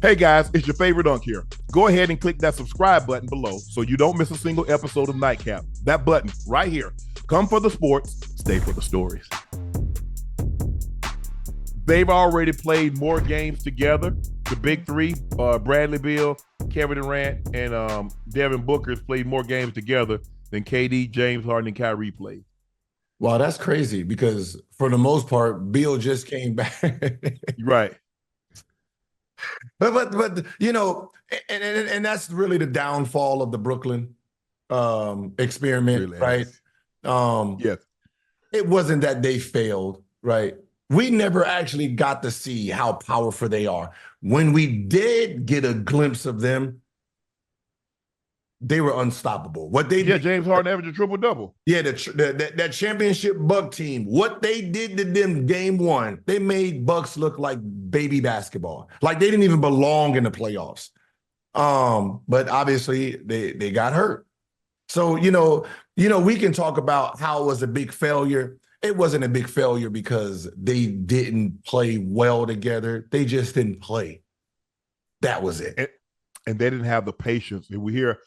Hey guys, it's your favorite Unc here. Go ahead and click that subscribe button below so you don't miss a single episode of Nightcap. That button right here. Come for the sports, stay for the stories. They've already played more games together. The big three, Bradley Beal, Kevin Durant, and Devin Booker has played more games together than KD, James Harden, and Kyrie played. Wow, that's crazy because for the most part, Beal just came back. Right. But you know, and that's really the downfall of the Brooklyn experiment, Really right? has. Um, Yes. it wasn't that they failed, right? We never actually got to see how powerful they are. When we did get a glimpse of them, they were unstoppable. What they Yeah, did, James Harden averaged a triple-double. yeah, that championship Buck team, what they did to them game one, they made Bucks look like baby basketball. Like they didn't even belong in the playoffs. But obviously they got hurt. So, we can talk about how it was a big failure. It wasn't a big failure because they didn't play well together. They just didn't play. That was it. And they didn't have the patience. And we hear,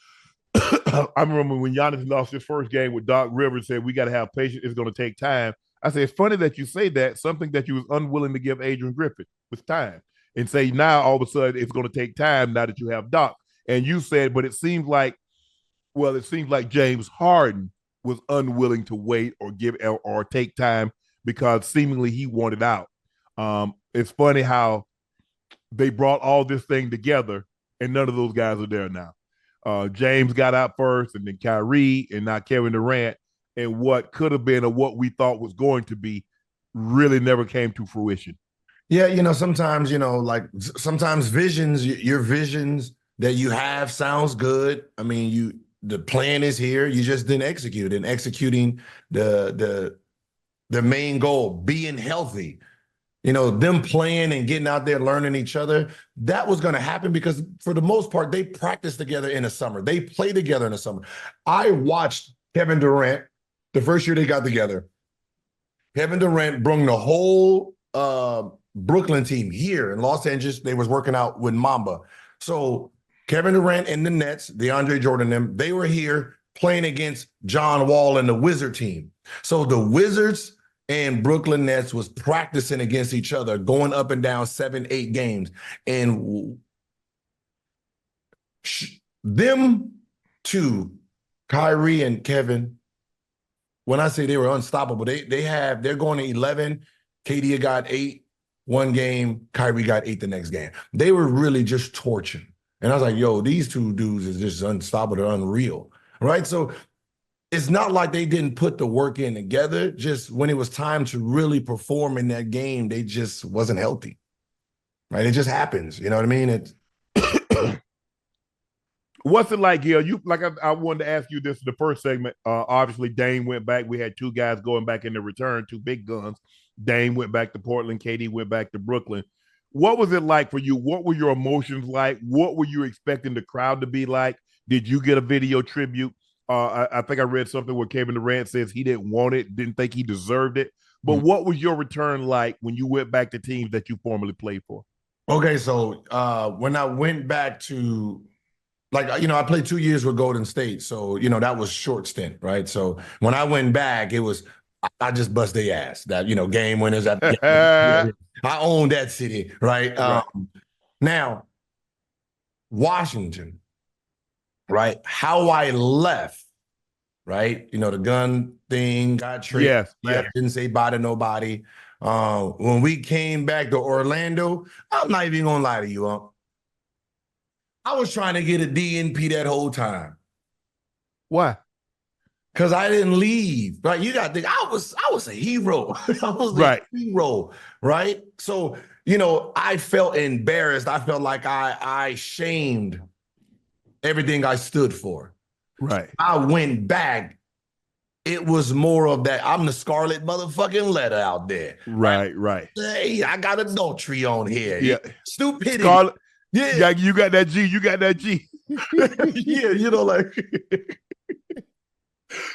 I remember when Giannis lost his first game with Doc Rivers, said, we got to have patience. It's going to take time. I said, it's funny that you say that, something that you was unwilling to give Adrian Griffin was time. And say now all of a sudden it's going to take time now that you have Doc. And you said, but it seems like James Harden was unwilling to wait or give or take time because seemingly he wanted out. It's funny how they brought all this thing together, and none of those guys are there now. James got out first, and then Kyrie, and now Kevin Durant, and what could have been or what we thought was going to be really never came to fruition. Yeah, sometimes, sometimes your visions that you have sounds good. I mean, the plan is here. You just didn't execute it. And executing the main goal, being healthy, them playing and getting out there, learning each other, that was going to happen because for the most part, they practiced together in the summer. They play together in the summer. I watched Kevin Durant the first year they got together. Kevin Durant brought the whole Brooklyn team here in Los Angeles. They was working out with Mamba. So Kevin Durant and the Nets, DeAndre Jordan, they were here playing against John Wall and the Wizard team. So the Wizards and Brooklyn Nets was practicing against each other, going up and down 7-8 games. And them two, Kyrie and Kevin, when I say they were unstoppable, they're going to 11. KD got 8 one game, Kyrie got 8 the next game. They were really just torching. And I was like, yo, these two dudes is just unstoppable. They're unreal, right? So it's not like they didn't put the work in together. Just when it was time to really perform in that game, they just wasn't healthy, right? It just happens. You know what I mean? What's it like, Gil? I wanted to ask you this in the first segment. Obviously, Dame went back. We had two guys going back in the return, two big guns. Dame went back to Portland. KD went back to Brooklyn. What was it like for you? What were your emotions like? What were you expecting the crowd to be like? Did you get a video tribute? I think I read something where Kevin Durant says he didn't want it, didn't think he deserved it. But what was your return like when you went back to teams that you formerly played for? Okay, so when I went back to, I played 2 years with Golden State. So, that was short stint, right? So when I went back, it was, I just bust their ass. That, game winners. I owned that city, right? Right. Now, Washington, right? How I left, right? The gun thing, got traded, Yes. didn't say bye to nobody. When we came back to Orlando, I'm not even gonna lie to you, Unc. I was trying to get a DNP that whole time. Why? Because I didn't leave. Right. You gotta think I was a hero. I was a hero, right? So, I felt embarrassed. I felt like I shamed everything I stood for. Right. I went back. It was more of that. I'm the scarlet motherfucking letter out there. Right. Hey, I got adultery on here. Yeah. Stupidity. Scarlet. Yeah. You got that G. You got that G. Yeah,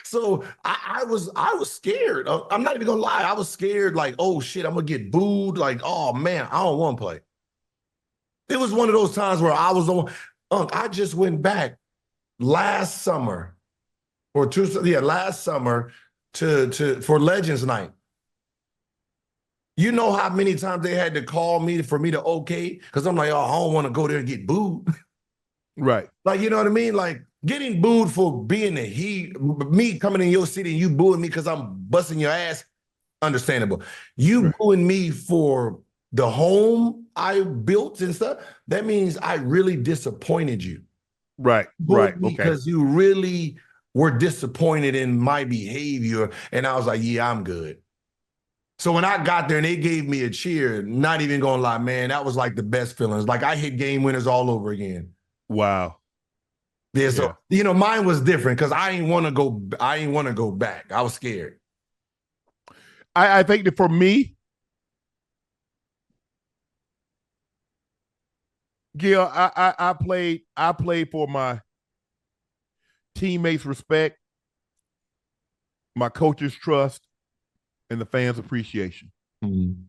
So I was scared. I'm not even gonna lie. I was scared, like, oh shit, I'm gonna get booed. Like, oh man, I don't want to play. It was one of those times where I was on, I just went back last summer last summer for Legends Night. You know how many times they had to call me for me to okay? Because I'm like, oh, I don't want to go there and get booed. Right. Like, you know what I mean? Like getting booed for being me coming in your city and you booing me because I'm busting your ass, understandable. You booing me for the home I built and stuff, that means I really disappointed you. Right. Booed me Okay. because you really were disappointed in my behavior. And I was like, yeah, I'm good. So when I got there and they gave me a cheer, not even gonna lie, man, that was like the best feelings. Like I hit game winners all over again. Wow. Yeah, so mine was different because I didn't want to go back. I was scared. I think that for me, Gil, I played for my teammates' respect, my coach's trust, and the fans' appreciation. Mm-hmm.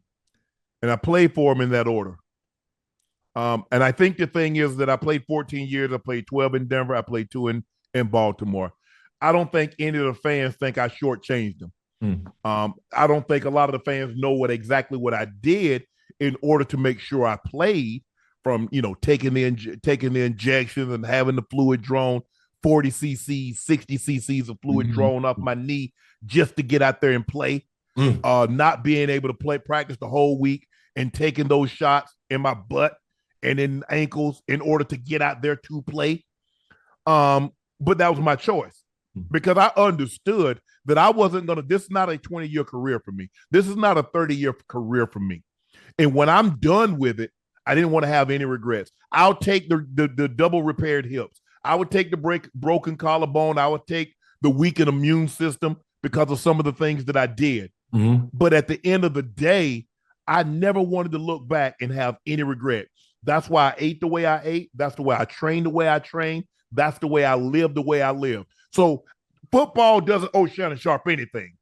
And I played for them in that order. And I think the thing is that I played 14 years. I played 12 in Denver. I played 2 in Baltimore. I don't think any of the fans think I shortchanged them. I don't think a lot of the fans know exactly what I did in order to make sure I played, from taking the injections and having the fluid drawn, 40 cc's, 60 cc's of fluid drawn off my knee just to get out there and play. Not being able to practice the whole week and taking those shots in my butt and in ankles in order to get out there to play. But that was my choice because I understood that I wasn't going to, this is not a 20-year career for me. This is not a 30-year career for me. And when I'm done with it, I didn't want to have any regrets. I'll take the double repaired hips. I would take the broken collarbone. I would take the weakened immune system because of some of the things that I did. But at the end of the day, I never wanted to look back and have any regret. That's why I ate the way I ate. That's the way I trained the way I trained. That's the way I lived the way I lived. So football doesn't owe Shannon Sharpe anything,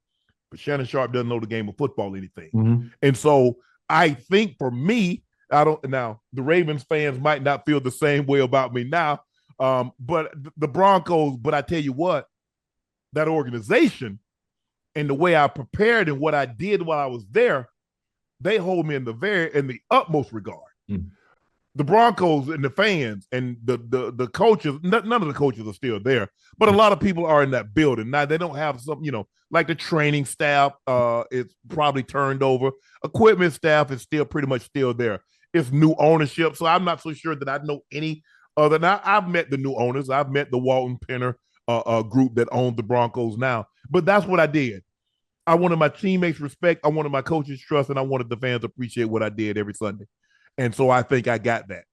but Shannon Sharpe doesn't know the game of football anything. And so I think for me, now the Ravens fans might not feel the same way about me now, but the Broncos, but I tell you what, that organization and the way I prepared and what I did while I was there, they hold me in the utmost regard. The Broncos and the fans and the coaches, none of the coaches are still there, but a lot of people are in that building. Now they don't have some, like the training staff, it's probably turned over. Equipment staff is still pretty much still there. It's new ownership, so I'm not so sure that I know any other. Now I've met the new owners. I've met the Walton Penner group that owns the Broncos now, but that's what I did. I wanted my teammates' respect. I wanted my coaches' trust, and I wanted the fans to appreciate what I did every Sunday. And so I think I got that.